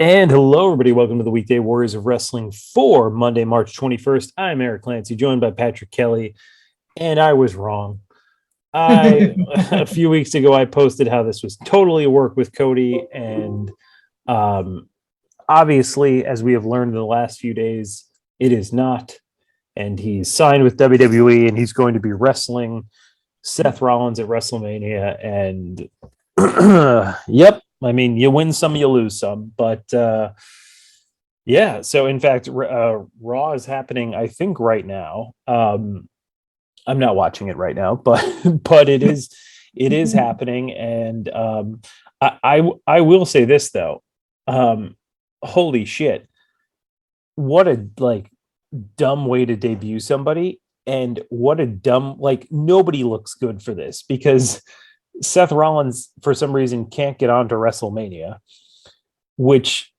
And hello, everybody. Welcome to the Weekday Warriors of Wrestling for Monday, March 21st. I'm Erik Clancy, joined by Patrick Kelley, and I was wrong. A few weeks ago, I posted how this was totally a work with Cody, and um, obviously, as we have learned in the last few days, it is not. And he's signed with WWE, and he's going to be wrestling Seth Rollins at WrestleMania. And yep, I mean, you win some, you lose some, but yeah. So in fact, Raw is happening, I think, right now. I'm not watching it right now, but it is happening, and I will say this though, holy shit, what a dumb way to debut somebody, and what a dumb nobody looks good for this because Seth Rollins for some reason can't get on to WrestleMania, which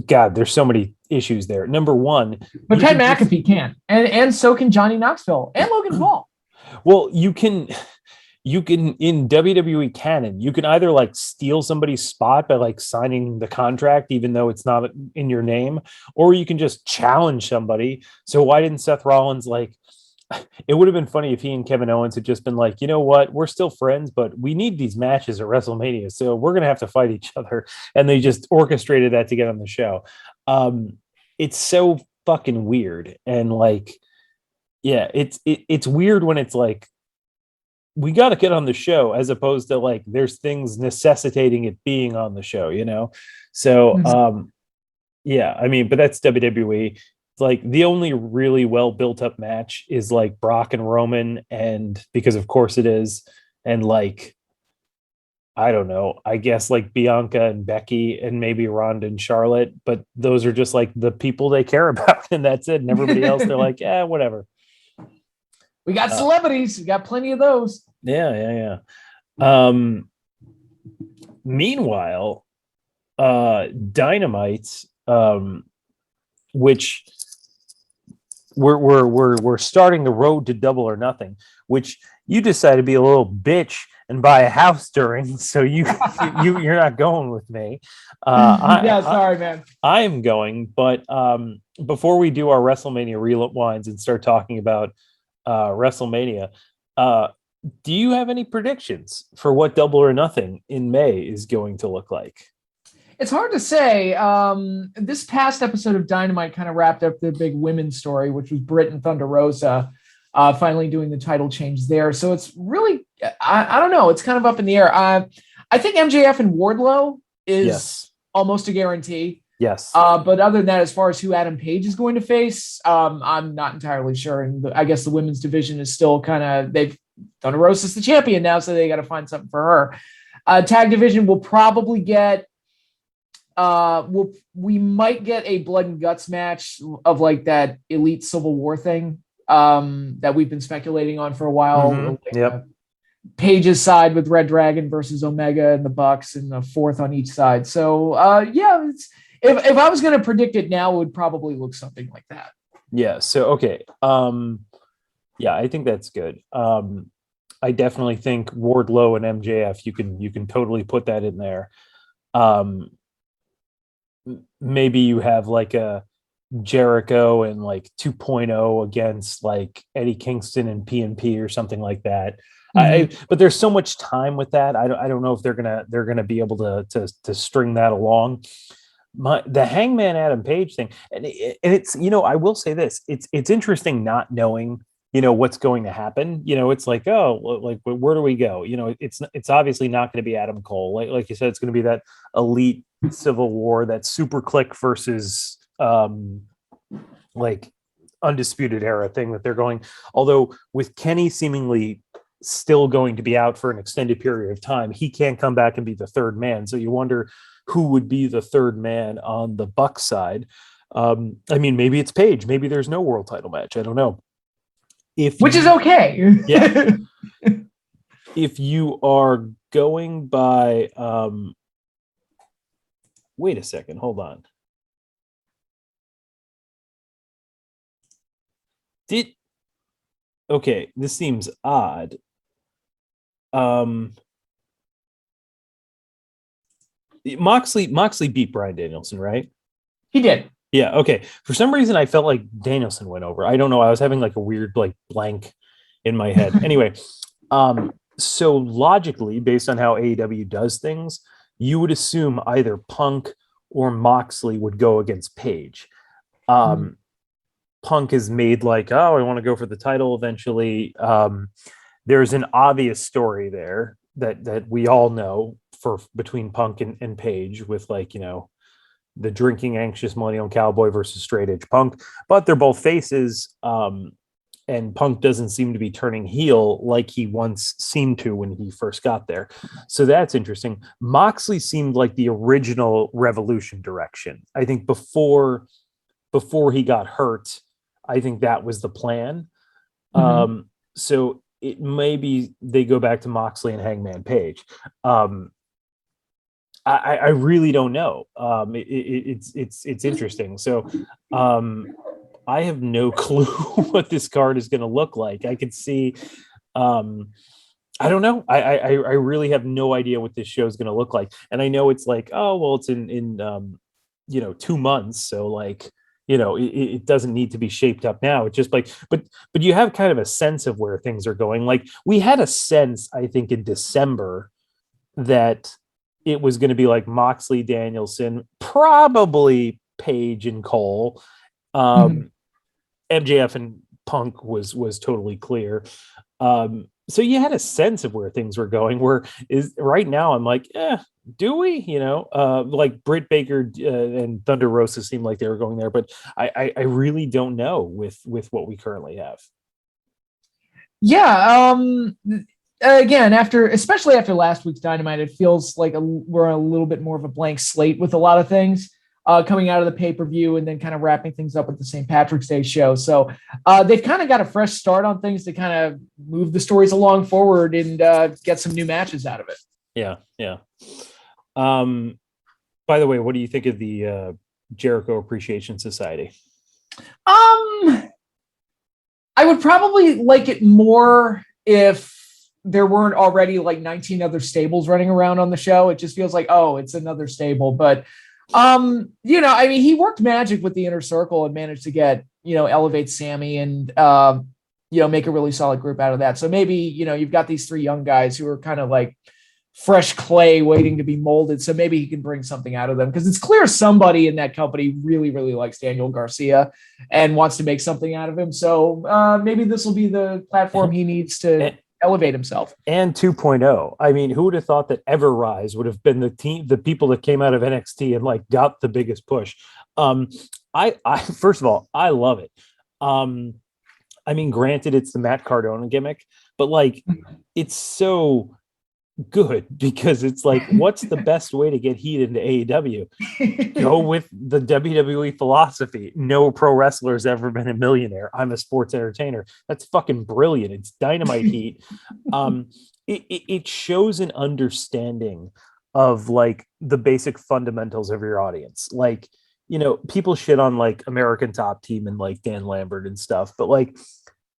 God, there's so many issues there. Number one, but Pat McAfee can, and so can Johnny Knoxville and Logan Paul. Well, you can in WWE canon, you can either steal somebody's spot by signing the contract, even though it's not in your name, or you can just challenge somebody. So why didn't Seth Rollins it would have been funny if he and Kevin Owens had just been like, you know what, we're still friends, but we need these matches at WrestleMania, so we're gonna have to fight each other, and they just orchestrated that to get on the show. It's so fucking weird, and yeah, it's weird when it's we got to get on the show, as opposed to there's things necessitating it being on the show, so yeah, I mean, but that's WWE. The only really well built up match is Brock and Roman, and because of course it is, and I don't know, I guess Bianca and Becky and maybe Ronda and Charlotte, but those are just the people they care about, and that's it. And everybody else, they're whatever. We got celebrities. We got plenty of those. Yeah. Meanwhile, Dynamite, which we're starting the road to Double or Nothing, which you decided to be a little bitch and buy a house during, so you're not going with me. Sorry, man. I am going, but before we do our WrestleMania rewinds and start talking about WrestleMania, do you have any predictions for what Double or Nothing in May is going to look like? It's hard to say. This past episode of Dynamite kind of wrapped up the big women's story, which was Britt and Thunder Rosa finally doing the title change there. So it's really, I don't know. It's kind of up in the air. I think MJF and Wardlow is almost a guarantee. Yes. But other than that, as far as who Adam Page is going to face, I'm not entirely sure. And I guess the women's division is still Thunder Rosa's the champion now, so they got to find something for her. Tag division will probably get, we might get a blood and guts match of that Elite Civil War thing that we've been speculating on for a while. Mm-hmm. Yep. Page's side with Red Dragon versus Omega and the Bucks, and the fourth on each side. So yeah, if I was going to predict it now, it would probably look something like that. Yeah. So okay. Yeah, I think that's good. I definitely think Wardlow and MJF, you can totally put that in there. Maybe you have a Jericho and 2.0 against Eddie Kingston and PNP or something like that. Mm-hmm. But there's so much time with that. I don't know if they're gonna be able to string that along. The Hangman Adam Page thing, and it's I will say this, it's interesting not knowing what's going to happen. It's where do we go? It's obviously not going to be Adam Cole, like you said. It's going to be that Elite Civil War, that Super Click versus Undisputed Era thing that they're going. Although with Kenny seemingly still going to be out for an extended period of time, he can't come back and be the third man. So you wonder who would be the third man on the Bucks side. I mean, maybe it's Page. Maybe there's no world title match. I don't know. Which is okay. Yeah. If you are going by, wait a second, hold on. Okay, this seems odd. Moxley beat Bryan Danielson, right? He did. Yeah. Okay. For some reason, I felt like Danielson went over. I don't know. I was having like a weird like blank in my head. Anyway, so logically, based on how AEW does things, you would assume either Punk or Moxley would go against Page. Punk is made like, oh, I want to go for the title eventually. There's an obvious story there that we all know for between Punk and Page with like, the drinking anxious millennial cowboy versus straight edge Punk, but they're both faces. And Punk doesn't seem to be turning heel like he once seemed to when he first got there. So that's interesting. Moxley seemed like the original Revolution direction. I think before he got hurt, I think that was the plan. So it maybe they go back to Moxley and Hangman Page. I really don't know. It's interesting. So I have no clue what this card is going to look like. I could see. I don't know. I really have no idea what this show is going to look like. And I know it's like, oh well, it's in 2 months, so like it doesn't need to be shaped up now. It's just like, but you have kind of a sense of where things are going. Like we had a sense, I think, in December that it was going to be like Moxley, Danielson, probably Page and Cole. MJF and Punk was totally clear. So you had a sense of where things were going. Where is right now? I'm like, do we? Like Britt Baker and Thunder Rosa seemed like they were going there, but I really don't know with what we currently have. Yeah. Again, especially after last week's Dynamite, it feels like we're a little bit more of a blank slate with a lot of things coming out of the pay-per-view and then kind of wrapping things up with the St. Patrick's Day show. So they've kind of got a fresh start on things to kind of move the stories along forward and get some new matches out of it. Yeah. Yeah. By the way, what do you think of the Jericho Appreciation Society? I would probably like it more if there weren't already like 19 other stables running around on the show. It just feels like, oh, it's another stable. But, he worked magic with the Inner Circle and managed to get, elevate Sammy and, make a really solid group out of that. So maybe, you've got these 3 young guys who are kind of like fresh clay waiting to be molded. So maybe he can bring something out of them, because it's clear somebody in that company really, really likes Daniel Garcia and wants to make something out of him. So maybe this will be the platform he needs to elevate himself. And 2.0. I mean, who would have thought that Everrise would have been the people that came out of NXT and like got the biggest push? I first of all, I love it. I mean, granted, it's the Matt Cardona gimmick, but like, it's so good because it's like, what's the best way to get heat into AEW? Go with the WWE philosophy. No pro wrestler's ever been a millionaire. I'm a sports entertainer. That's fucking brilliant. It's dynamite heat. It shows an understanding of like the basic fundamentals of your audience. Like, people shit on like American Top Team and like Dan Lambert and stuff, but like,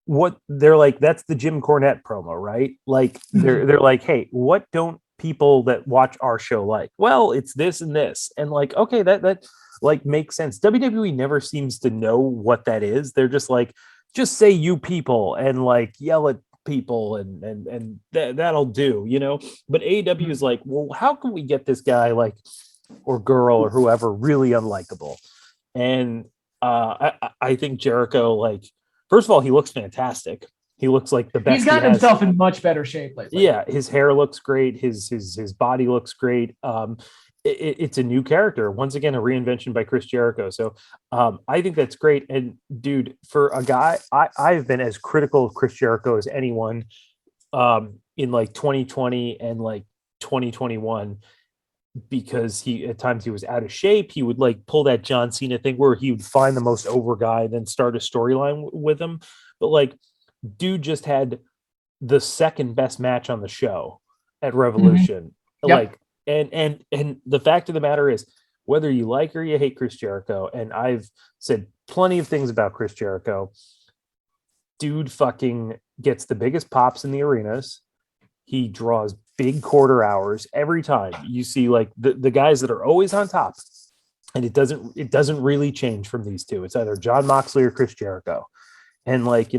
what they're like, that's the Jim Cornette promo, right? Like they're like, hey, what don't people that watch our show like? Well, it's this and this, and like, okay, that like makes sense. WWE never seems to know what that is. They're just like, just say you people and like yell at people and that'll do, But AEW is like, well, how can we get this guy like or girl or whoever really unlikable? And I think Jericho, like, first of all, he looks fantastic. He looks like the best. He's gotten himself in much better shape lately. Yeah, his hair looks great. His body looks great. It's a new character. Once again, a reinvention by Chris Jericho. So I think that's great. And dude, for a guy, I've been as critical of Chris Jericho as anyone in like 2020 and like 2021. Because at times he was out of shape. He would like pull that John Cena thing where he would find the most over guy and then start a storyline with him. But like, dude just had the second best match on the show at Revolution. Like, and the fact of the matter is, whether you like or you hate Chris Jericho, and I've said plenty of things about Chris Jericho, dude fucking gets the biggest pops in the arenas. He draws big quarter hours every time. You see like the guys that are always on top, and it doesn't really change from these two. It's either Jon Moxley or Chris Jericho, and like,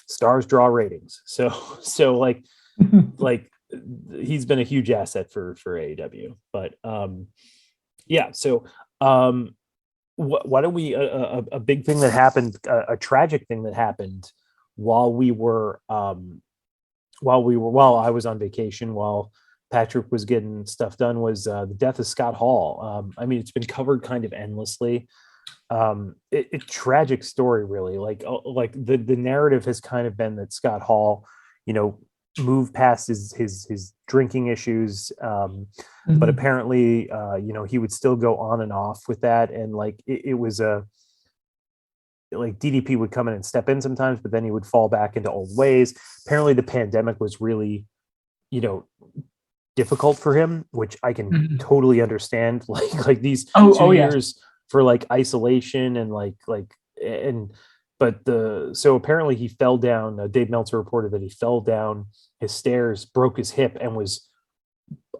stars draw ratings. So like he's been a huge asset for AEW. But yeah. So why don't we a big thing that happened, a tragic thing that happened while I was on vacation, while Patrick was getting stuff done, was the death of Scott Hall. I mean, it's been covered kind of endlessly. Tragic story, really. Like the narrative has kind of been that Scott Hall, moved past his drinking issues, but apparently, he would still go on and off with that, and like it was like DDP would come in and step in sometimes, but then he would fall back into old ways. Apparently the pandemic was really, difficult for him, which I can totally understand. Like these 2 years for like isolation and so apparently he fell down. Dave Meltzer reported that he fell down his stairs, broke his hip, and was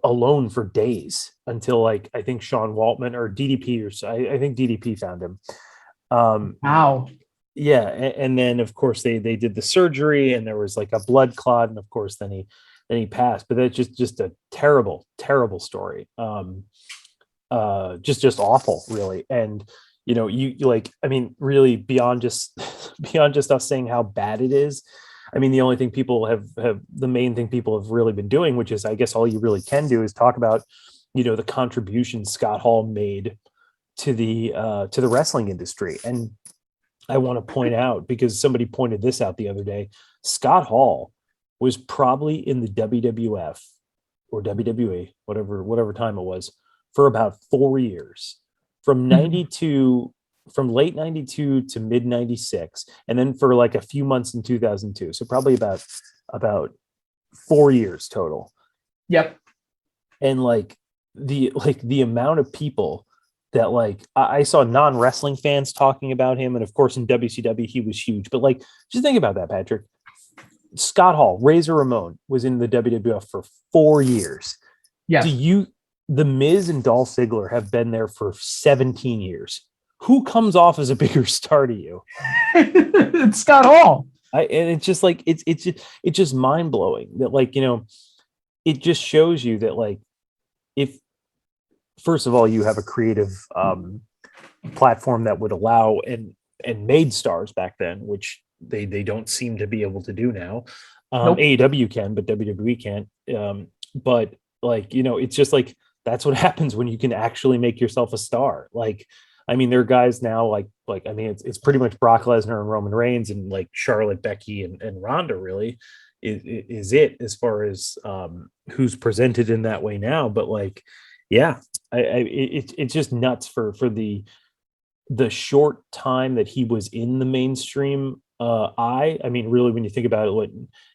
alone for days until like, I think Sean Waltman or DDP, or I think DDP found him. Wow. Yeah. And then of course they did the surgery, and there was like a blood clot, and of course then he passed. But that's just a terrible story. Just awful, really. And you like, I mean, really beyond just us saying how bad it is. I mean, the only thing people the main thing people have really been doing, which is, I guess all you really can do, is talk about, the contribution Scott Hall made to the wrestling industry. And I want to point out, because somebody pointed this out the other day, Scott Hall was probably in the WWF or WWE, whatever time it was, for about 4 years, from late 92 to mid 96, and then for like a few months in 2002. So probably about 4 years total. Yep. And like the amount of people that, like, I saw non-wrestling fans talking about him, and of course in WCW he was huge. But like, just think about that, Patrick. Scott Hall, Razor Ramon, was in the WWF for 4 years. Yeah. The Miz and Dolph Ziggler have been there for 17 years. Who comes off as a bigger star to you? It's Scott Hall. And it's just like, it's just mind blowing that, like, it just shows you that, like, if, first of all, you have a creative platform that would allow and made stars back then, which they don't seem to be able to do now. Nope. AEW can, but WWE can't. But like, it's just like, that's what happens when you can actually make yourself a star. Like, I mean, there are guys now like I mean, it's pretty much Brock Lesnar and Roman Reigns, and like Charlotte, Becky, and Ronda really is it as far as who's presented in that way now. But like, yeah, it's just nuts for the short time that he was in the mainstream. I mean, really, when you think about it, like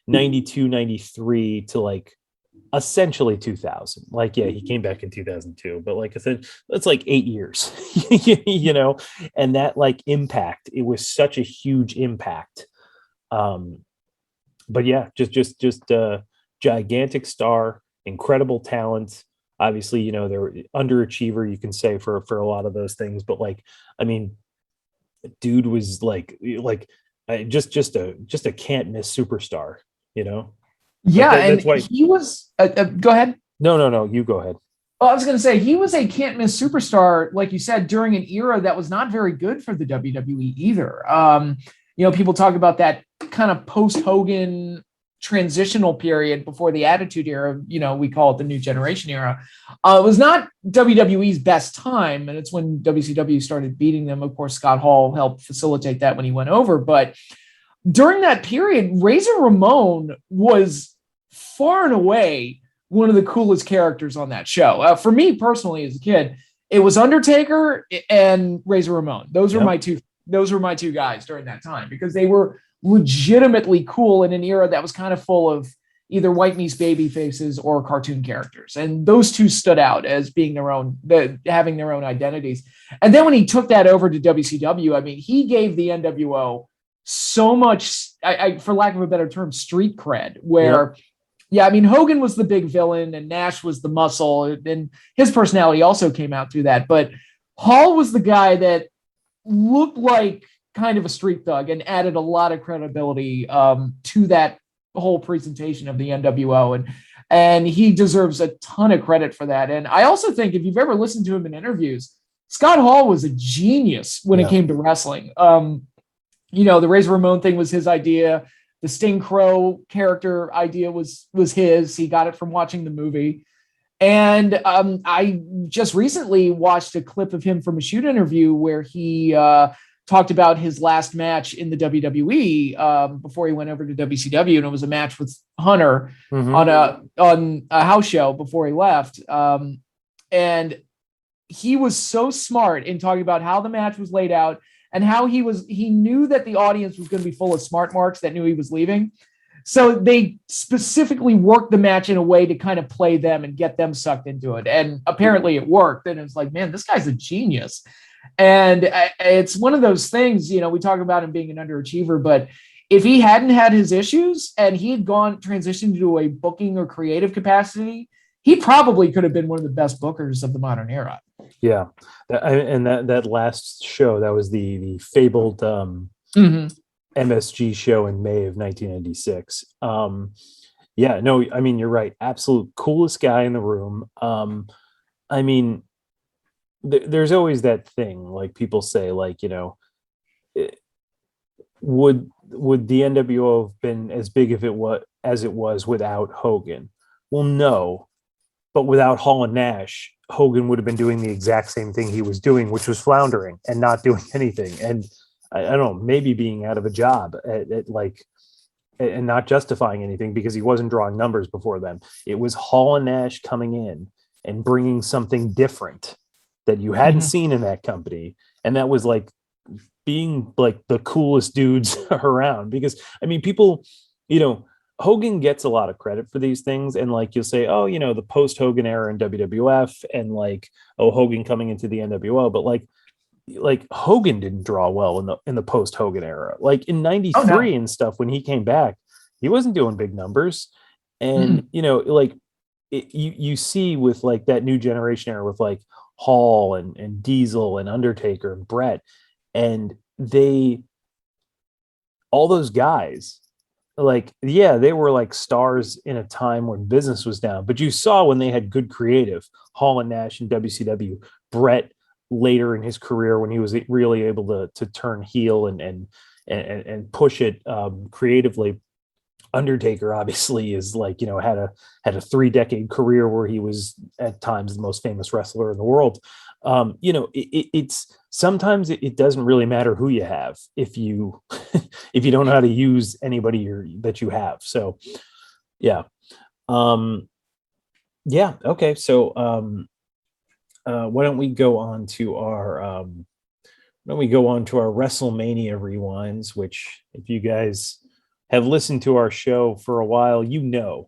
92, 93 to like essentially 2000, like, yeah, he came back in 2002, but like I said, that's like 8 years, and that like impact, it was such a huge impact. But yeah, just a gigantic star, incredible talent. Obviously, they're underachiever, you can say, for a lot of those things, but like, I mean, dude was like just a can't miss superstar, Yeah, like and that's why he was. Go ahead. No, you go ahead. Well, I was going to say, he was a can't miss superstar, like you said, during an era that was not very good for the WWE either. People talk about that kind of post Hogan transitional period before the Attitude Era. We call it the New Generation era. It was not WWE's best time, and it's when WCW started beating them. Of course, Scott Hall helped facilitate that when he went over. But during that period, Razor Ramon was far and away one of the coolest characters on that show. For me personally, as a kid, it was Undertaker and Razor Ramon. Those were my two guys during that time, because they were legitimately cool in an era that was kind of full of either white meat baby faces or cartoon characters. And those two stood out as being having their own identities. And then when he took that over to WCW, I mean, he gave the NWO so much, for lack of a better term, street cred, where Yeah, I mean, Hogan was the big villain and Nash was the muscle, and his personality also came out through that. But Hall was the guy that looked like kind of a street thug and added a lot of credibility to that whole presentation of the NWO. And he deserves a ton of credit for that. And I also think if you've ever listened to him in interviews, Scott Hall was a genius when it came to wrestling. The Razor Ramon thing was his idea. The Sting Crow character idea was his. He got it from watching the movie. And I just recently watched a clip of him from a shoot interview where he talked about his last match in the WWE before he went over to WCW, and it was a match with Hunter on a house show before he left. And he was so smart in talking about how the match was laid out and how he knew that the audience was going to be full of smart marks that knew he was leaving. So they specifically worked the match in a way to kind of play them and get them sucked into it. And apparently it worked. And it was like, man, this guy's a genius. And it's one of those things, we talk about him being an underachiever, but if he hadn't had his issues and he had transitioned to a booking or creative capacity, he probably could have been one of the best bookers of the modern era. Yeah. And that last show, that was the fabled MSG show in May of 1996. Yeah, no, I mean, you're right. Absolute coolest guy in the room. I mean, there's always that thing, like people say, like, would the NWO have been as big as it was without Hogan? Well, no, but without Hall and Nash, Hogan would have been doing the exact same thing he was doing, which was floundering and not doing anything. And I don't know, maybe being out of a job and not justifying anything because he wasn't drawing numbers before them. It was Hall and Nash coming in and bringing something different that you hadn't seen in that company. And that was like being like the coolest dudes around, because I mean, people, Hogan gets a lot of credit for these things. And like, you'll say, oh, the post Hogan era in WWF and like, oh, Hogan coming into the NWO. But like Hogan didn't draw well in the post Hogan era. Like in 93 and stuff, when he came back, he wasn't doing big numbers. And, you see with like that new generation era with like Hall and Diesel and Undertaker and Brett, and all those guys, like, yeah, they were like stars in a time when business was down, but you saw when they had good creative, Hall and Nash and WCW, Brett later in his career when he was really able to turn heel and push it creatively. Undertaker obviously is like, had a 3-decade career where he was at times the most famous wrestler in the world. It's sometimes it doesn't really matter who you have if you if you don't know how to use anybody that you have. So yeah. Okay. So why don't we go on to our WrestleMania rewinds, which if you guys have listened to our show for a while, that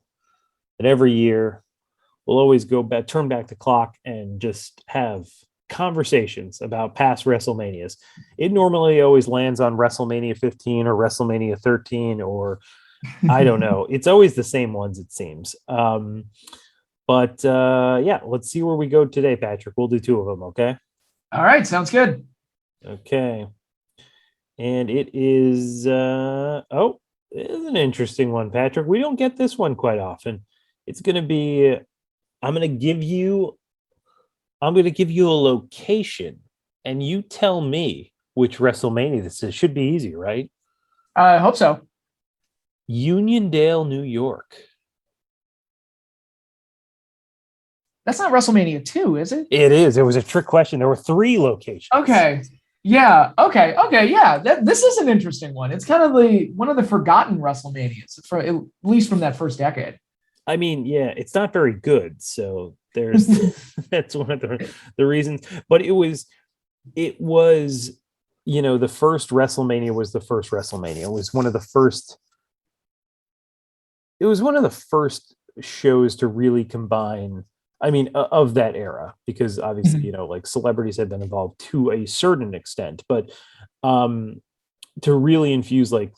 every year we'll always turn back the clock and just have conversations about past WrestleManias. It normally always lands on WrestleMania 15 or WrestleMania 13, or I don't know. It's always the same ones, it seems. But let's see where we go today, Patrick. We'll do 2 of them, okay? All right, sounds good. Okay. And it is it is an interesting one, Patrick. We don't get this one quite often. It's going to be I'm going to give you a location and you tell me which WrestleMania this is. Should be easy, right? I hope so. Uniondale, New York. That's not WrestleMania 2, is it? It is. It was a trick question. There were 3 locations. Okay. Yeah. Okay. Yeah. This is an interesting one. It's kind of one of the forgotten WrestleManias, at least from that first decade. I mean, yeah, it's not very good. So there's that's one of the reasons. But it was the first WrestleMania was the first WrestleMania. It was one of the first. It was one of the first shows to really combine. I mean, of that era, because obviously, like celebrities had been involved to a certain extent, but to really infuse like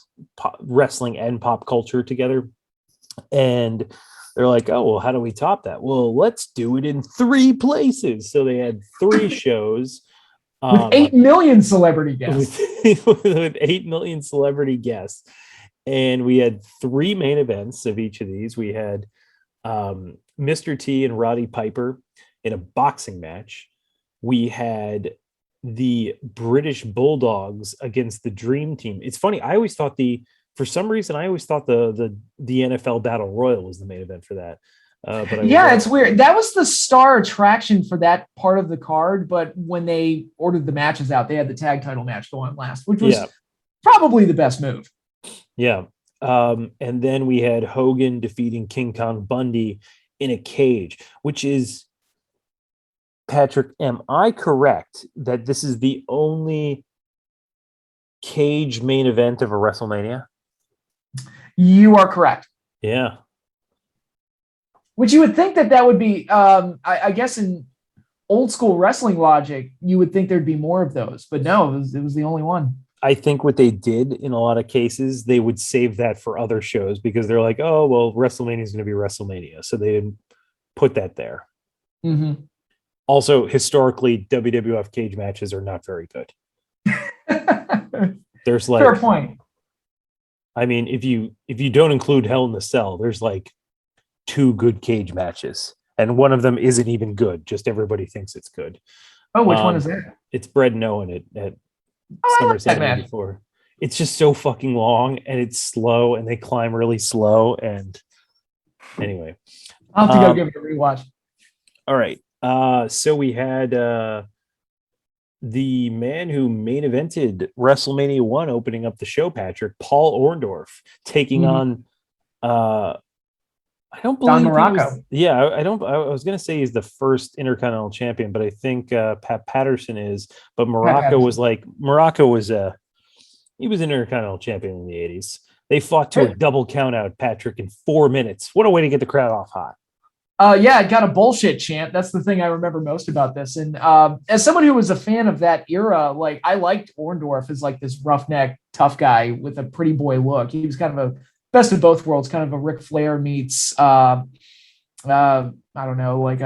wrestling and pop culture together. And they're like, oh, well, how do we top that? Well, let's do it in 3 places. So they had 3 shows. With 8 million celebrity guests. With 8 million celebrity guests. And we had 3 main events of each of these. We had Mr. T and Roddy Piper in a boxing match. We had the British Bulldogs against the Dream Team. It's funny. For some reason, I always thought the NFL Battle Royal was the main event for that. But it's weird. That was the star attraction for that part of the card. But when they ordered the matches out, they had the tag title match go on last, which was probably the best move. Yeah. And then we had Hogan defeating King Kong Bundy in a cage, which is, Patrick, am I correct that this is the only cage main event of a WrestleMania? You are correct. Yeah. Which you would think that would be, I guess in old school wrestling logic, you would think there'd be more of those, but no, it was the only one. I think what they did in a lot of cases, they would save that for other shows because they're like, oh, well, WrestleMania is going to be WrestleMania. So they didn't put that there. Mm-hmm. Also, historically, WWF cage matches are not very good. There's like, fair point. I mean, if you don't include Hell in the Cell, there's like 2 good cage matches, and one of them isn't even good. Just everybody thinks it's good. Oh, which one is that? It's Bret and Owen at SummerSlam '94. It's just so fucking long, and it's slow, and they climb really slow. And anyway, I'll have to go give it a rewatch. All right. So we had the man who main evented WrestleMania 1 opening up the show, Patrick, Paul Orndorff, taking on I don't believe Don Morocco. I was going to say he's the first Intercontinental Champion, but I think Pat Patterson is. But Morocco was he was an Intercontinental Champion in the 80s. They fought to a double count out, Patrick, in 4 minutes. What a way to get the crowd off hot. It got a bullshit chant. That's the thing I remember most about this. And as someone who was a fan of that era, like I liked Orndorff as like this roughneck tough guy with a pretty boy look. He was kind of a best of both worlds, kind of a Ric Flair meets I don't know, like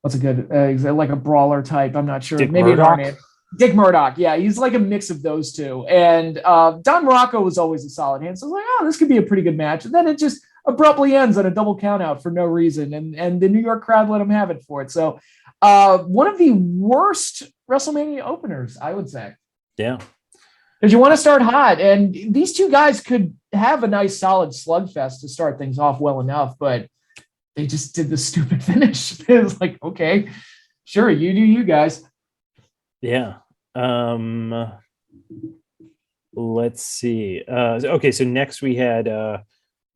what's a good like a brawler type. I'm not sure. Dick Maybe Murdoch? an Dick Murdoch. Yeah, he's like a mix of those two. And Don Morocco was always a solid hand. So I was like, oh, this could be a pretty good match. And then it just abruptly ends on a double count out for no reason. And the New York crowd let him have it for it. So one of the worst WrestleMania openers, I would say. Yeah. Because you want to start hot. And these two guys could have a nice solid slugfest to start things off well enough, but they just did the stupid finish. It was like, okay, sure, you do you guys. Yeah. Let's see. Okay, so next we had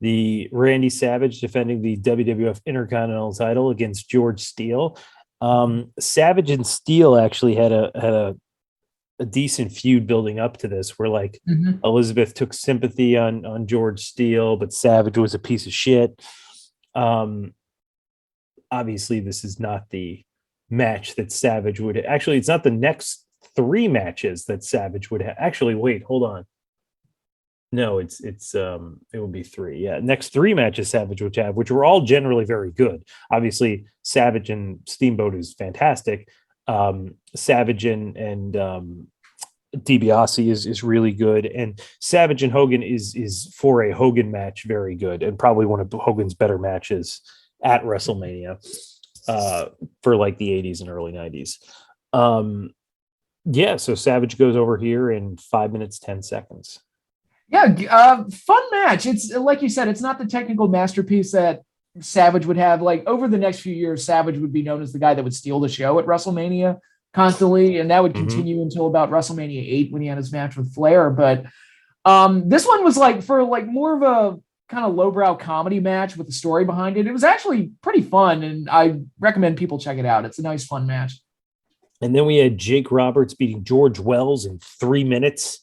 the Randy Savage defending the WWF Intercontinental title against George Steele. Savage and Steele actually had a decent feud building up to this, where like Elizabeth took sympathy on George Steele, but Savage was a piece of shit. Obviously, this is not the match that Savage would actually. It's not the next 3 matches that Savage would have. Actually, wait, hold on. No, it will be 3. Yeah, next 3 matches Savage would have, which were all generally very good. Obviously, Savage and Steamboat is fantastic. Savage and DiBiase is really good, and Savage and Hogan is for a Hogan match very good, and probably one of Hogan's better matches at WrestleMania for like the 80s and early 90s. So Savage goes over here in 5 minutes 10 seconds. Yeah, fun match. It's like you said, it's not the technical masterpiece that Savage would have. Like over the next few years, Savage would be known as the guy that would steal the show at WrestleMania constantly, and that would continue until about WrestleMania 8 when he had his match with Flair. But this one was like for like more of a kind of lowbrow comedy match with the story behind it. It was actually pretty fun, and I recommend people check it out. It's a nice, fun match. And then we had Jake Roberts beating George Wells in 3 minutes.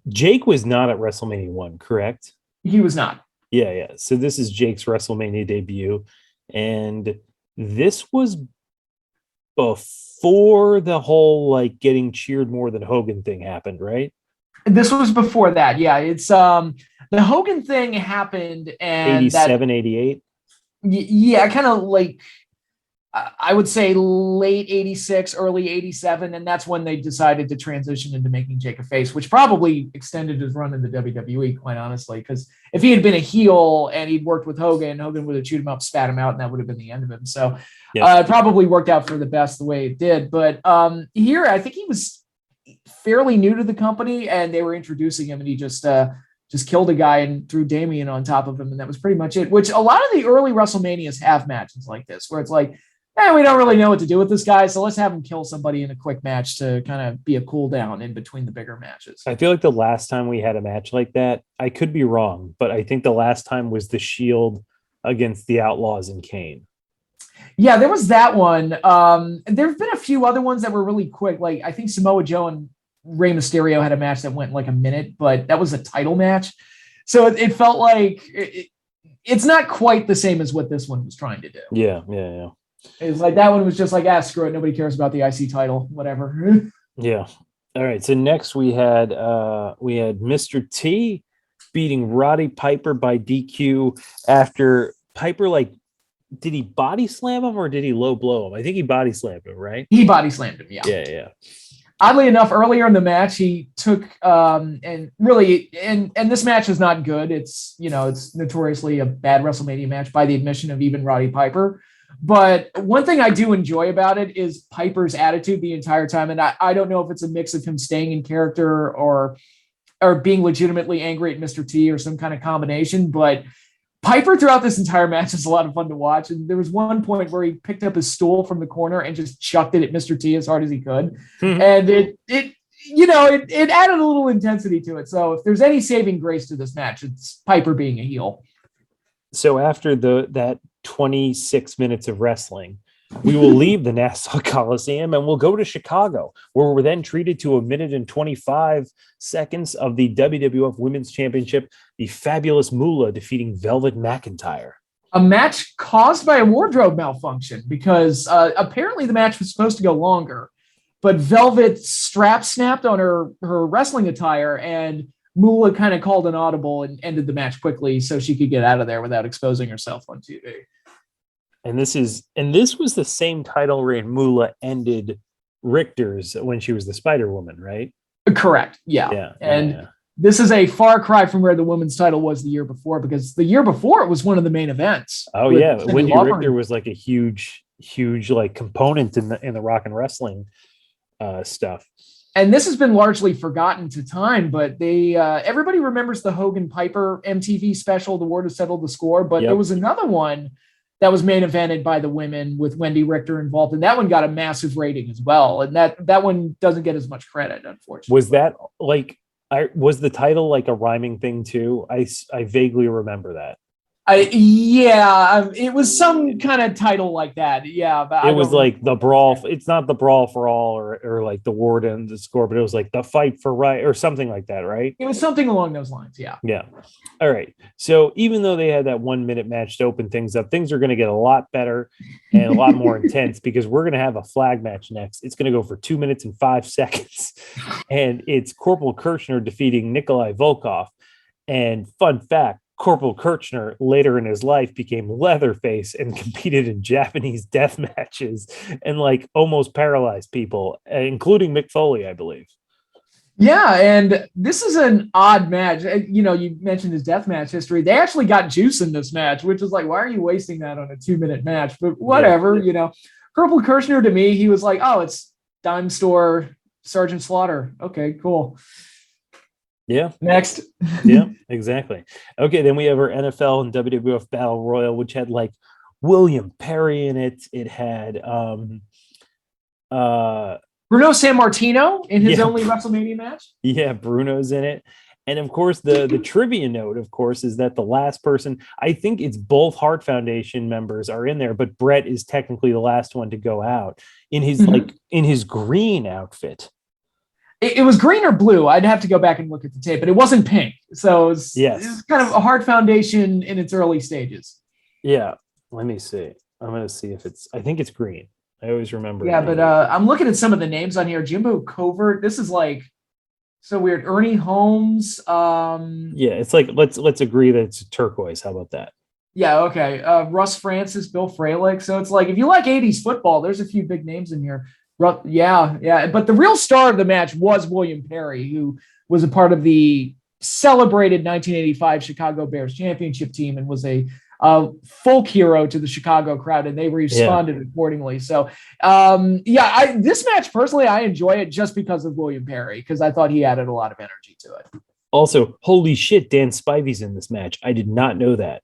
Jake was not at WrestleMania 1, correct? He was not. Yeah. So this is Jake's WrestleMania debut, and this was before the whole like getting cheered more than Hogan thing happened, right? This was before that. Yeah, it's the Hogan thing happened, and 87, 88. Yeah, kind of like I would say late 86, early 87. And that's when they decided to transition into making Jake a face, which probably extended his run in the WWE, quite honestly. Because if he had been a heel and he'd worked with Hogan, Hogan would have chewed him up, spat him out, and that would have been the end of him. So it probably worked out for the best the way it did. But here, I think he was fairly new to the company, and they were introducing him, and he just killed a guy and threw Damien on top of him, and that was pretty much it. Which a lot of the early WrestleManias have matches like this, where it's like, we don't really know what to do with this guy, so let's have him kill somebody in a quick match to kind of be a cool down in between the bigger matches. I feel like the last time we had a match like that, I could be wrong, but I think the last time was the Shield against the Outlaws and Kane. Yeah, there was that one. There have been a few other ones that were really quick. Like I think Samoa Joe and Rey Mysterio had a match that went like a minute, but that was a title match. So it felt like it's not quite the same as what this one was trying to do. Yeah. It's like that one was just like, screw it. Nobody cares about the IC title, whatever. Yeah. All right. So next we had Mr. T beating Roddy Piper by DQ after Piper, did he body slam him or did he low blow him? I think he body slammed him, right? He body slammed him. Yeah. Yeah. Oddly enough, earlier in the match, he took and this match is not good. It's notoriously a bad WrestleMania match by the admission of even Roddy Piper. But one thing I do enjoy about it is Piper's attitude the entire time. And I don't know if it's a mix of him staying in character or being legitimately angry at Mr. T or some kind of combination. But Piper throughout this entire match is a lot of fun to watch. And there was one point where he picked up his stool from the corner and just chucked it at Mr. T as hard as he could. Mm-hmm. And it added a little intensity to it. So if there's any saving grace to this match, it's Piper being a heel. So after that 26 minutes of wrestling, we will leave the Nassau Coliseum and we'll go to Chicago, where we're then treated to a minute and 25 seconds of the WWF Women's Championship, the fabulous Moolah defeating Velvet McIntyre. A match caused by a wardrobe malfunction because apparently the match was supposed to go longer, but Velvet's strap snapped on her wrestling attire and Moolah kind of called an audible and ended the match quickly so she could get out of there without exposing herself on TV. And this was the same title reign Moolah ended Richter's when she was the Spider Woman, right? Correct. Yeah. This is a far cry from where the women's title was the year before, because the year before it was one of the main events. Oh yeah, Wendy Richter was like a huge like component in the rock and wrestling stuff. And this has been largely forgotten to time, but everybody remembers the Hogan Piper MTV special, The War to Settle the Score. But There was another one that was main evented by the women with Wendy Richter involved, and that one got a massive rating as well. And that one doesn't get as much credit, unfortunately. Was that was the title like a rhyming thing too? I vaguely remember that. It was some kind of title like that. Yeah, but it was like the brawl. It's not the brawl for all or like the war to end the score, but it was like the fight for right or something like that, right? It was something along those lines. Yeah. Yeah. All right. So even though they had that 1 minute match to open things up, things are going to get a lot better and a lot more intense because we're going to have a flag match next. It's going to go for 2 minutes and 5 seconds, and it's Corporal Kirchner defeating Nikolai Volkov. And fun fact, Corporal Kirchner later in his life became Leatherface and competed in Japanese death matches and like almost paralyzed people, including Mick Foley, I believe. Yeah, and this is an odd match. You mentioned his death match history. They actually got juice in this match, which is like, why are you wasting that on a 2 minute match? But whatever, Corporal Kirchner, to me, he was like, oh, it's Dime Store Sergeant Slaughter. Okay, cool. Yeah. Next. Yeah, exactly. Okay, then we have our NFL and WWF Battle Royal, which had like William Perry in it. It had Bruno Sammartino in his only WrestleMania match. Yeah, Bruno's in it. And of course, the trivia note, of course, is that the last person, I think it's both Hart Foundation members are in there, but Brett is technically the last one to go out in his in his green outfit. It was green or blue. I'd have to go back and look at the tape, but it wasn't pink. So it was kind of a Hart Foundation in its early stages. Yeah. Let me see. I'm going to see if I think it's green. I always remember. Yeah, but I'm looking at some of the names on here. Jimbo Covert. This is like So weird. Ernie Holmes. Yeah, it's like let's agree that it's turquoise. How about that? Yeah, okay. Russ Francis, Bill Fralick. So it's like if you like 80s football, there's a few big names in here. Yeah, yeah. But the real star of the match was William Perry, who was a part of the celebrated 1985 Chicago Bears championship team and was a folk hero to the Chicago crowd, and they responded accordingly. So, this match personally, I enjoy it just because of William Perry, because I thought he added a lot of energy to it. Also, holy shit, Dan Spivey's in this match. I did not know that.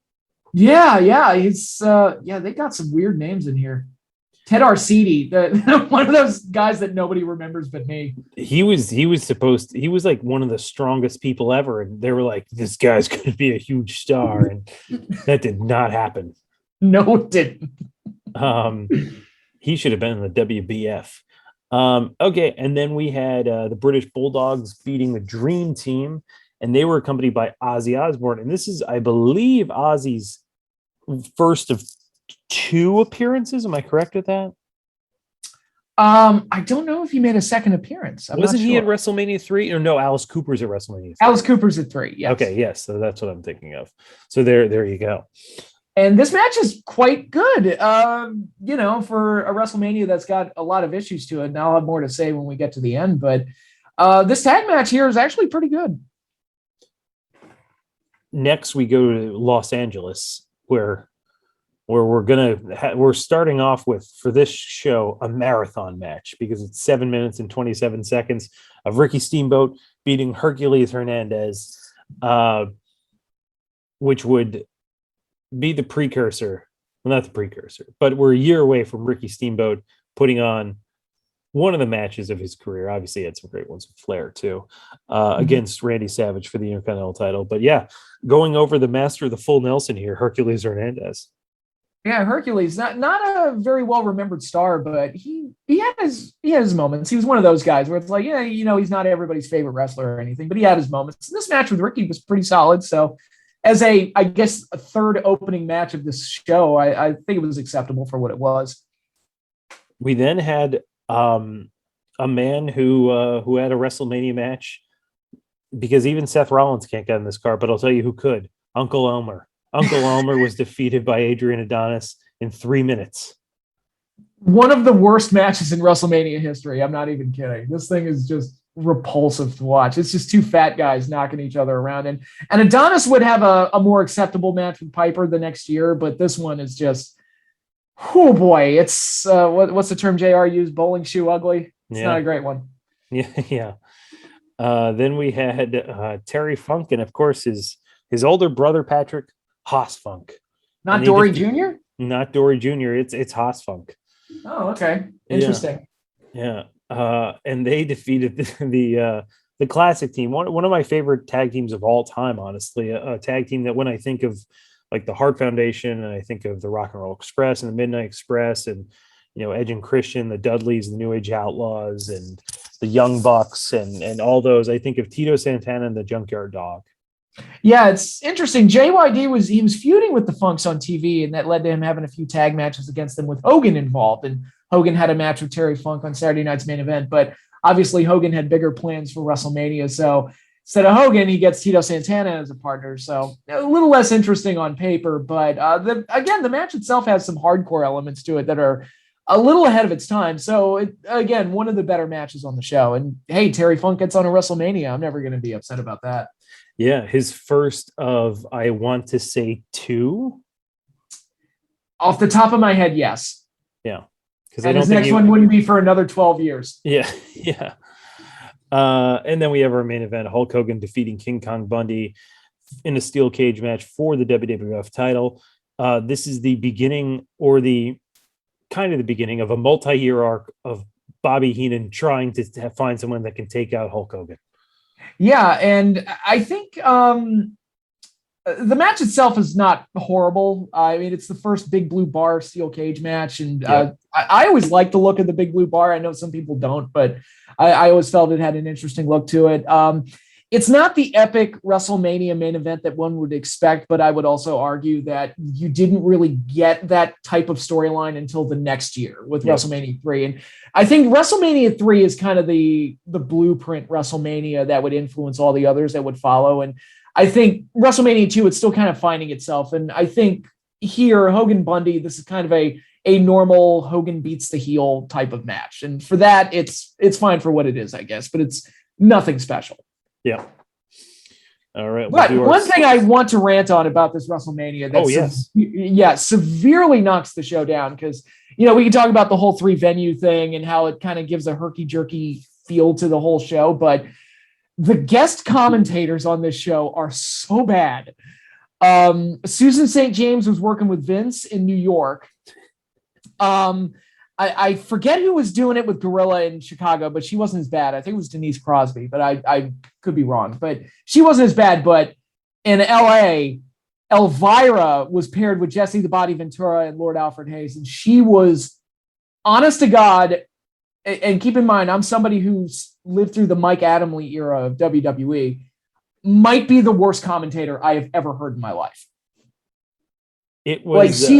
Yeah. They got some weird names in here. Ted Arcidi, one of those guys that nobody remembers but me. He was like one of the strongest people ever, and they were like, this guy's going to be a huge star, and that did not happen. No, it didn't. He should have been in the WBF. Okay, and then we had the British Bulldogs beating the Dream Team, and they were accompanied by Ozzy Osbourne, and this is, I believe, Ozzy's first of 2 appearances. Am I correct with that? I don't know if he made a second appearance. Wasn't he at WrestleMania 3? Or no, Alice Cooper's at WrestleMania 3. Alice Cooper's at 3, yes. Okay, yes. So that's what I'm thinking of. So there you go. And this match is quite good, for a WrestleMania that's got a lot of issues to it. And I'll have more to say when we get to the end. But this tag match here is actually pretty good. Next, we go to Los Angeles, where we're starting off with, for this show, a marathon match, because it's 7 minutes and 27 seconds of Ricky Steamboat beating Hercules Hernandez, which would be the precursor. Well, not the precursor, but we're a year away from Ricky Steamboat putting on one of the matches of his career. Obviously, he had some great ones with Flair too, against Randy Savage for the Intercontinental title. But yeah, going over the master of the full Nelson here, Hercules Hernandez. Yeah, Hercules, not a very well remembered star, but he had his moments. He was one of those guys where it's like, he's not everybody's favorite wrestler or anything, but he had his moments. And this match with Ricky was pretty solid. So, as a third opening match of this show, I think it was acceptable for what it was. We then had a man who had a WrestleMania match, because even Seth Rollins can't get in this card, but I'll tell you who could. Uncle Elmer. Uncle Elmer was defeated by Adrian Adonis in 3 minutes. One of the worst matches in WrestleMania history. I'm not even kidding. This thing is just repulsive to watch. It's just 2 fat guys knocking each other around. And Adonis would have a more acceptable match with Piper the next year, but this one is just, oh boy, it's what's the term JR used? Bowling shoe ugly. It's not a great one. Yeah. Then we had Terry Funk, and of course his older brother Patrick Haas Funk. Not Dory Jr.? Not Dory Jr. It's Haas Funk. Oh, okay. Interesting. Yeah. And they defeated the classic team. One of my favorite tag teams of all time, honestly. A tag team that when I think of like the Hart Foundation, and I think of the Rock and Roll Express and the Midnight Express, and Edge and Christian, the Dudleys, the New Age Outlaws, and the Young Bucks, and all those, I think of Tito Santana and the Junkyard Dog. Yeah, it's interesting. JYD was feuding with the Funks on TV, and that led to him having a few tag matches against them with Hogan involved. And Hogan had a match with Terry Funk on Saturday Night's Main Event, but obviously Hogan had bigger plans for WrestleMania. So instead of Hogan, he gets Tito Santana as a partner. So a little less interesting on paper, but the match itself has some hardcore elements to it that are a little ahead of its time. So again, one of the better matches on the show. And hey, Terry Funk gets on a WrestleMania. I'm never going to be upset about that. Yeah, his first of, I want to say, 2. Off the top of my head, yes. Yeah. And his next one wouldn't be for another 12 years. Yeah. And then we have our main event, Hulk Hogan defeating King Kong Bundy in a steel cage match for the WWF title. This is the beginning, or the beginning of a multi-year arc of Bobby Heenan trying to find someone that can take out Hulk Hogan. Yeah, and I think the match itself is not horrible. I mean, it's the first Big Blue Bar steel cage match, and I always like the look of the Big Blue Bar. I know some people don't, but I always felt it had an interesting look to it. it's not the epic WrestleMania main event that one would expect, but I would also argue that you didn't really get that type of storyline until the next year with WrestleMania 3. And I think WrestleMania 3 is kind of the blueprint WrestleMania that would influence all the others that would follow. And I think WrestleMania 2, it's still kind of finding itself. And I think here, Hogan Bundy, this is kind of a normal Hogan beats the heel type of match. And for that, it's fine for what it is, I guess, but it's nothing special. Yeah. All right. But one thing I want to rant on about this WrestleMania that severely knocks the show down, because, we can talk about the whole 3 venue thing and how it kind of gives a herky-jerky feel to the whole show, but the guest commentators on this show are so bad. Susan St. James was working with Vince in New York. I forget who was doing it with Gorilla in Chicago, but she wasn't as bad. I think it was Denise Crosby, but I could be wrong. But she wasn't as bad. But in LA, Elvira was paired with Jesse the Body Ventura and Lord Alfred Hayes, and she was, honest to God, and keep in mind, I'm somebody who's lived through the Mike Adamle era of WWE, might be the worst commentator I have ever heard in my life. It was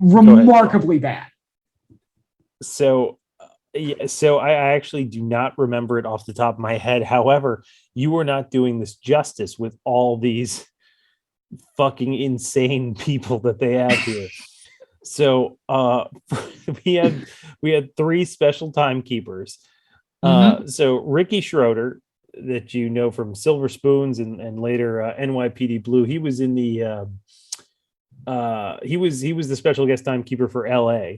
remarkably bad. So I actually do not remember it off the top of my head. However, you were not doing this justice with all these fucking insane people that they have here. So we had 3 special timekeepers. So Ricky Schroeder, that you know from Silver Spoons and later NYPD Blue, he was in the he was the special guest timekeeper for LA.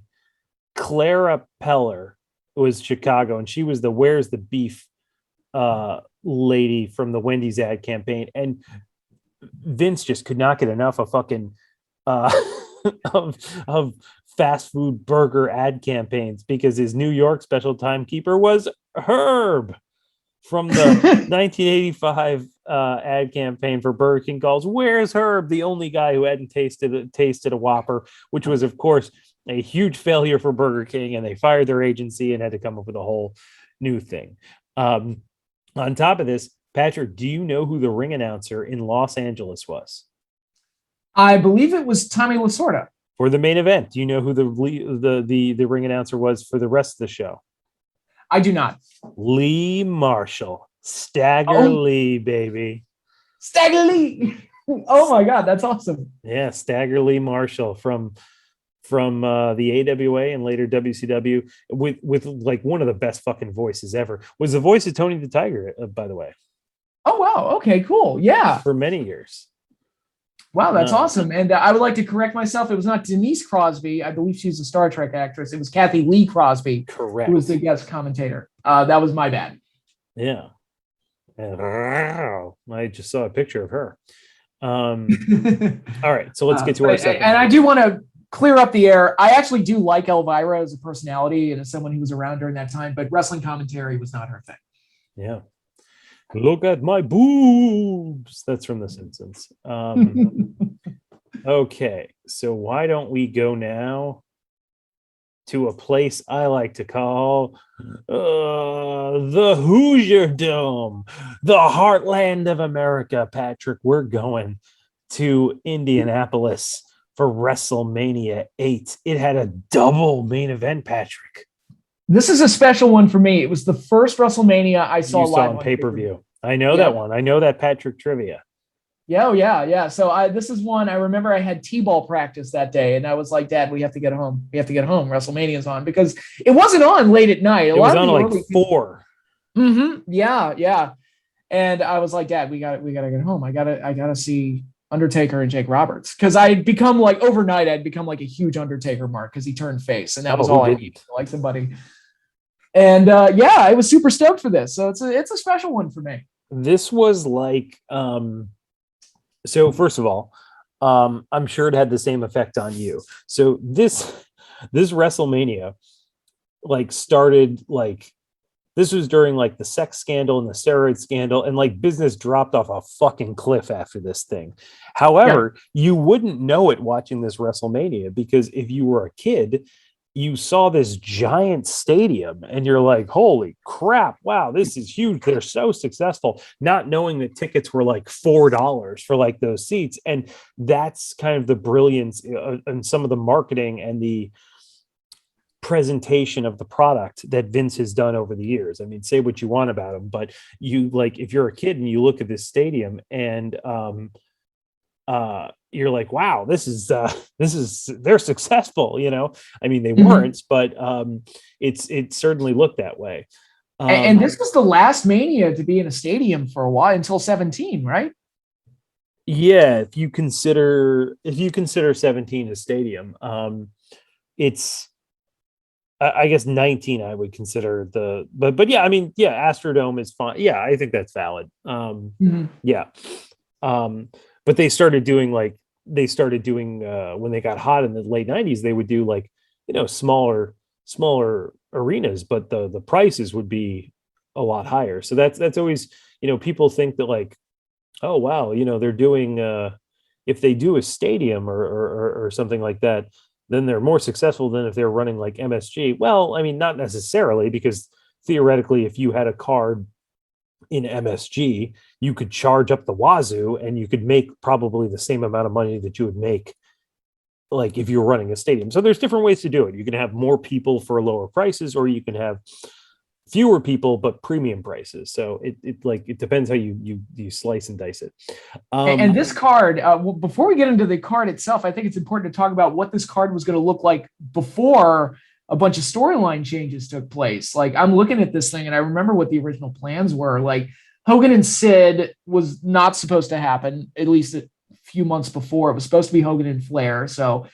Clara Peller was Chicago, and she was the Where's the Beef lady from the Wendy's ad campaign. And Vince just could not get enough of fucking of fast food burger ad campaigns, because his New York special timekeeper was Herb from the 1985 ad campaign for Burger King calls "Where's Herb?" The only guy who hadn't tasted a Whopper, which was, of course, a huge failure for Burger King, and they fired their agency and had to come up with a whole new thing. On top of this, Patrick, do you know who the ring announcer in Los Angeles was? I believe it was Tommy Lasorda. For the main event, do you know who the ring announcer was for the rest of the show? I do not. Lee Marshall. Stagger Lee, baby. Stagger Lee. Oh my God, that's awesome. Yeah, Stagger Lee Marshall from the AWA and later WCW, with like one of the best fucking voices ever. Was the voice of Tony the Tiger, by the way. Oh wow, okay, cool. Yeah, for many years. Wow, that's awesome. And I would like to correct myself. It was not Denise Crosby. I believe she's a Star Trek actress. It was Kathy Lee Crosby. Correct. Who was the guest commentator. That was my bad. Yeah. I just saw a picture of her. All right, so let's get to our second. And I do want to clear up the air. I actually do like Elvira as a personality and as someone who was around during that time, but wrestling commentary was not her thing. Yeah. Look at my boobs. That's from The Simpsons. Okay, so why don't we go now to a place I like to call the Hoosier Dome, the heartland of America. Patrick, we're going to Indianapolis for WrestleMania 8. It had a double main event, Patrick. This is a special one for me. It was the first WrestleMania I saw live on pay-per-view. I know that one. I know that Patrick trivia. Yeah. So this is one I remember. I had T-ball practice that day, and I was like, "Dad, we have to get home. We have to get home. WrestleMania's on," because it wasn't on late at night. It was on like 4. Yeah. And I was like, "Dad, we got to get home. I gotta see Undertaker and Jake Roberts," because I'd become like overnight. I'd become like a huge Undertaker mark because he turned face, and that was all I needed. Like somebody. And I was super stoked for this. So it's a special one for me. This was like, so first of all, I'm sure it had the same effect on you. So this WrestleMania like started like, this was during like the sex scandal and the steroid scandal, and like business dropped off a fucking cliff after this thing. However, you wouldn't know it watching this WrestleMania, because if you were a kid, you saw this giant stadium and you're like, holy crap, wow, this is huge. They're so successful, not knowing that tickets were like $4 for like those seats. And that's kind of the brilliance and some of the marketing and the presentation of the product that Vince has done over the years. I mean, say what you want about him, but you like, if you're a kid and you look at this stadium and you're like, wow, this is they're successful, you know. I mean, they weren't, but it certainly looked that way. And this was the last Mania to be in a stadium for a while until 17, right? Yeah, if you consider 17 a stadium, it's I guess 19 I would consider but yeah, I mean, yeah, Astrodome is fine. Yeah, I think that's valid. Yeah. But they started doing when they got hot in the late 90s, they would do like, you know, smaller arenas, but the prices would be a lot higher. So that's always, you know, people think that like, oh wow, you know, they're doing if they do a stadium or something like that, then they're more successful than if they're running like MSG. Well, I mean, not necessarily, because theoretically, if you had a card in MSG, you could charge up the wazoo and you could make probably the same amount of money that you would make like if you were running a stadium. So there's different ways to do it. You can have more people for lower prices, or you can have fewer people but premium prices. So it depends how you slice and dice it. And this card, before we get into the card itself, I think it's important to talk about what this card was going to look like before a bunch of storyline changes took place. Like, I'm looking at this thing and I remember what the original plans were. Like, Hogan and Sid was not supposed to happen, at least a few months before. It was supposed to be Hogan and Flair. So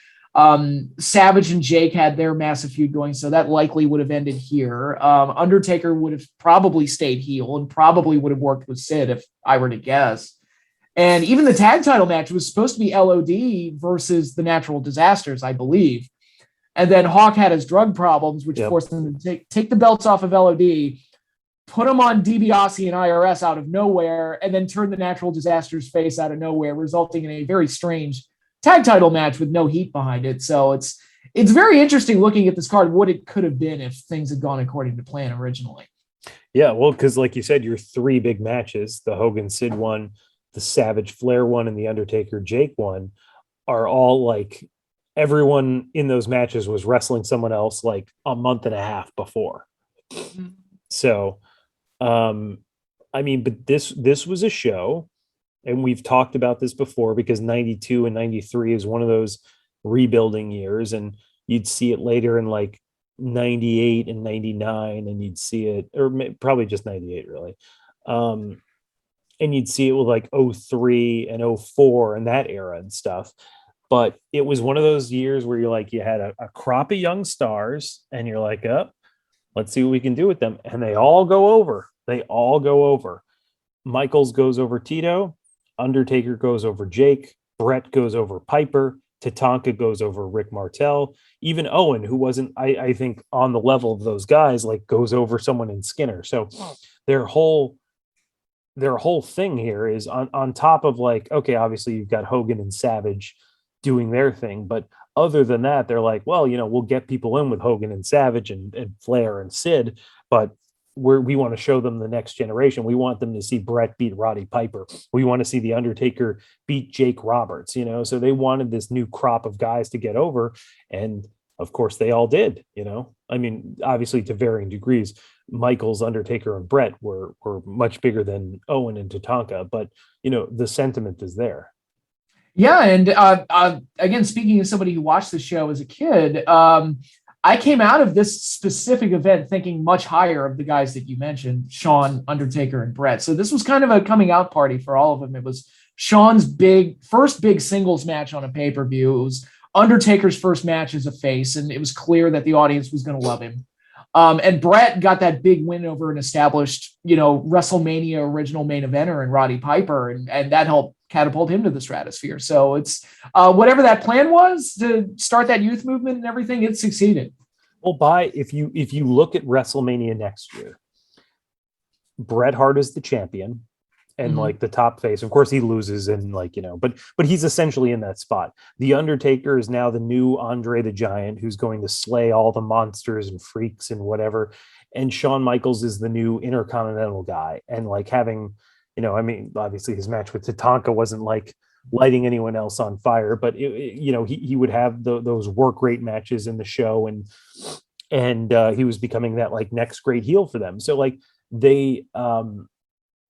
Savage and Jake had their massive feud going, so that likely would have ended here. Undertaker would have probably stayed heel and probably would have worked with Sid, if I were to guess. And even the tag title match was supposed to be LOD versus the Natural Disasters, I believe. And then Hawk had his drug problems, which forced him to take the belts off of LOD, put them on DiBiase and IRS out of nowhere, and then turn the Natural Disasters face out of nowhere, resulting in a very strange tag title match with no heat behind it. So it's very interesting looking at this card, what it could have been if things had gone according to plan originally. Yeah, well, because like you said, your three big matches, the Hogan Sid one, the Savage Flair one, and the Undertaker Jake one, are all like, everyone in those matches was wrestling someone else like a month and a half before. So I mean, but this was a show, and we've talked about this before, because 92 and 93 is one of those rebuilding years, and you'd see it later in like 98 and 99, and you'd see it, or probably just 98 really. And you'd see it with like 03 and 04 and that era and stuff. But it was one of those years where you're like, you had a crop of young stars, and you're like, let's see what we can do with them. And they all go over. Michaels goes over Tito. Undertaker goes over Jake. Brett goes over Piper. Tatanka goes over Rick Martel. Even Owen, who wasn't, I think, on the level of those guys, like goes over someone in Skinner. So their whole thing here is on top of like, okay, obviously you've got Hogan and Savage doing their thing, but other than that, they're like, well, you know, we'll get people in with Hogan and Savage and Flair and Sid, but we want to show them the next generation. We want them to see Brett beat Roddy Piper. We want to see the Undertaker beat Jake Roberts, you know. So they wanted this new crop of guys to get over, and of course they all did, you know. I mean, obviously to varying degrees. Michaels, Undertaker, and Brett were much bigger than Owen and Tatanka, but you know, the sentiment is there. Yeah, and again, speaking as somebody who watched the show as a kid, I came out of this specific event thinking much higher of the guys that you mentioned, Shawn, Undertaker, and Brett. So this was kind of a coming out party for all of them. It was Shawn's first big singles match on a pay-per-view. It was Undertaker's first match as a face, and it was clear that the audience was going to love him. And Brett got that big win over an established, you know, WrestleMania original main eventer in Roddy Piper, and that helped catapult him to the stratosphere. So it's whatever that plan was to start that youth movement and everything, it succeeded. Well, if you look at WrestleMania next year, Bret Hart is the champion, and like the top face. Of course, he loses, and like, you know, but he's essentially in that spot. The Undertaker is now the new Andre the Giant, who's going to slay all the monsters and freaks and whatever. And Shawn Michaels is the new Intercontinental guy. And like having, you know, I mean, obviously his match with Tatanka wasn't like lighting anyone else on fire, but you know, he would have those work rate matches in the show, and he was becoming that like next great heel for them. So like they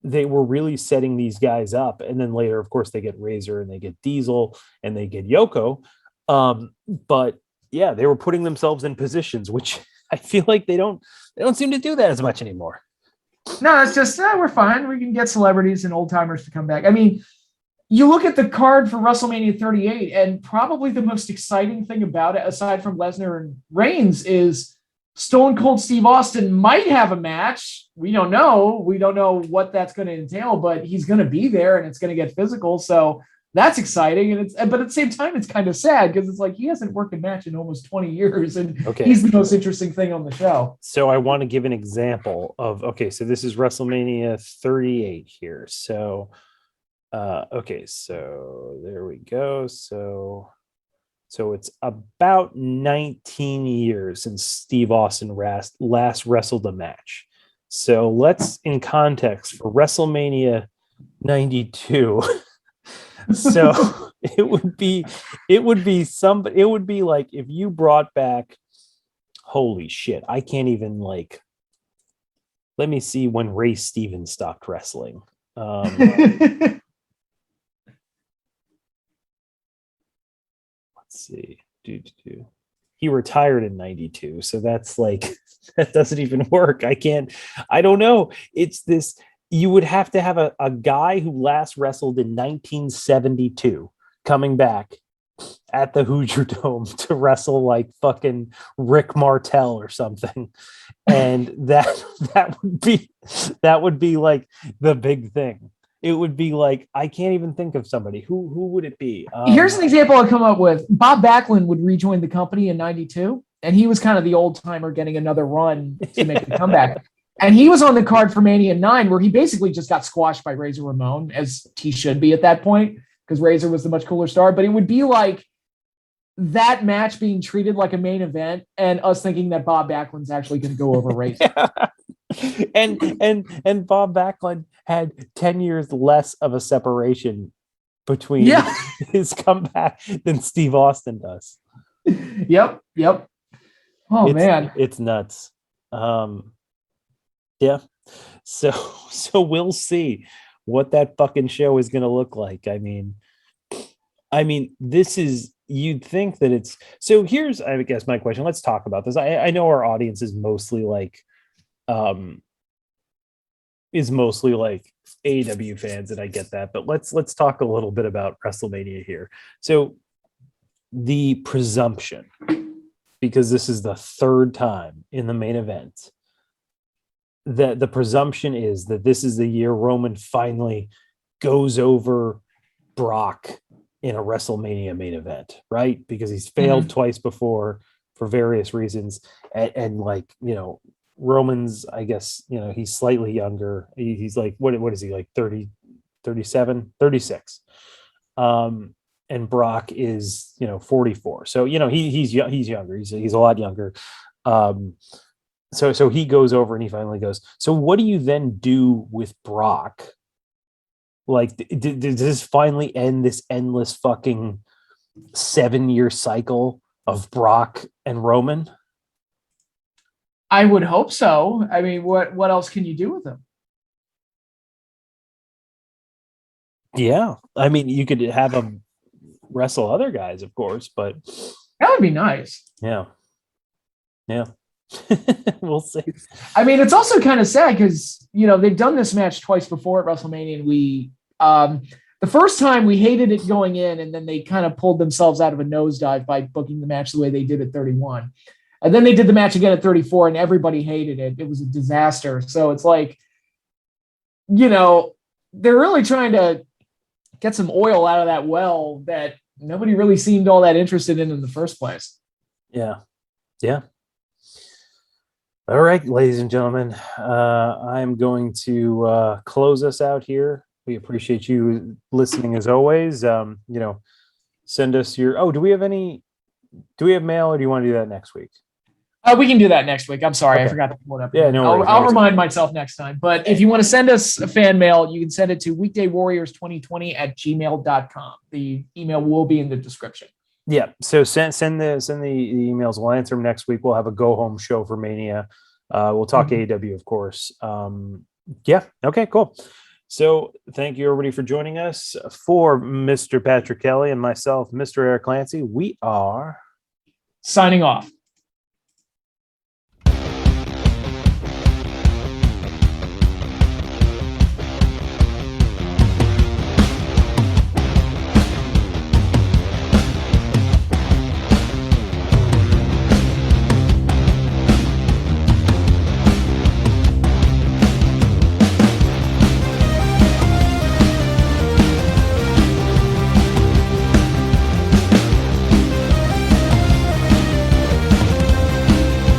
were really setting these guys up, and then later, of course, they get Razor and they get Diesel and they get Yoko. But yeah, they were putting themselves in positions, which I feel like they don't seem to do that as much anymore. No, it's just we're fine. We can get celebrities and old timers to come back. I mean, you look at the card for WrestleMania 38, and probably the most exciting thing about it, aside from Lesnar and Reigns, is Stone Cold Steve Austin might have a match. We don't know. We don't know what that's going to entail, but he's going to be there, and it's going to get physical. So that's exciting. But at the same time, it's kind of sad because it's like he hasn't worked a match in almost 20 years, and he's the most interesting thing on the show. So I want to give an example of, so this is WrestleMania 38 here. So so there we go. So it's about 19 years since Steve Austin last wrestled a match. So let's, in context, for WrestleMania 92. So it would be like if you brought back, holy shit, I can't even like, let me see when Ray Stevens stopped wrestling. See, he retired in 92, so that's like that doesn't even work. I don't know. It's this, you would have to have a guy who last wrestled in 1972 coming back at the Hoosier Dome to wrestle like fucking Rick Martel or something, and that would be like the big thing. It would be like, I can't even think of somebody. Who would it be? Here's an example I'll come up with. Bob Backlund would rejoin the company in 92, and he was kind of the old timer getting another run to make a comeback. And he was on the card for Mania 9, where he basically just got squashed by Razor Ramon, as he should be at that point, because Razor was the much cooler star. But it would be like that match being treated like a main event, and us thinking that Bob Backlund's actually going to go over Razor. and Bob Backlund had 10 years less of a separation between his comeback than Steve Austin does. Yep. Man, it's nuts. Yeah. So we'll see what that fucking show is going to look like. I mean, this is, you'd think that it's, so here's, I guess, my question. Let's talk about this. I know our audience is mostly like AEW fans, and I get that, but let's talk a little bit about WrestleMania here. So the presumption, because this is the third time in the main event, that the presumption is that this is the year Roman finally goes over Brock in a WrestleMania main event, right? Because he's failed twice before for various reasons, and like, you know, Roman's, I guess, you know, he's slightly younger. He's like, what is he, like 30, 37, 36. And Brock is, you know, 44. So, you know, he's younger. He's a lot younger. So he goes over and he finally goes. So what do you then do with Brock? Like, does this finally end this endless fucking 7-year cycle of Brock and Roman? I would hope so. I mean, what else can you do with him? Yeah. I mean, you could have him wrestle other guys, of course, but that would be nice. Yeah. We'll see. I mean, it's also kind of sad because, you know, they've done this match twice before at WrestleMania, and we the first time we hated it going in, and then they kind of pulled themselves out of a nosedive by booking the match the way they did at 31. And then they did the match again at 34, and everybody hated it. It was a disaster. So it's like, you know, they're really trying to get some oil out of that well that nobody really seemed all that interested in the first place. Yeah. All right, ladies and gentlemen, I'm going to close us out here We appreciate you listening as always. Send us your, do we have mail, or do you want to do that next week? We can do that next week. I'm sorry. Okay. I forgot to pull it up. Yeah, no worries. I'll remind myself next time. But if you want to send us a fan mail, you can send it to weekdaywarriors2020@gmail.com. The email will be in the description. Yeah. So send the emails. We'll answer them next week. We'll have a go home show for Mania. We'll talk AEW, of course. Yeah. Okay, cool. So thank you everybody for joining us. For Mr. Patrick Kelley and myself, Mr. Erik Clancy, we are signing off.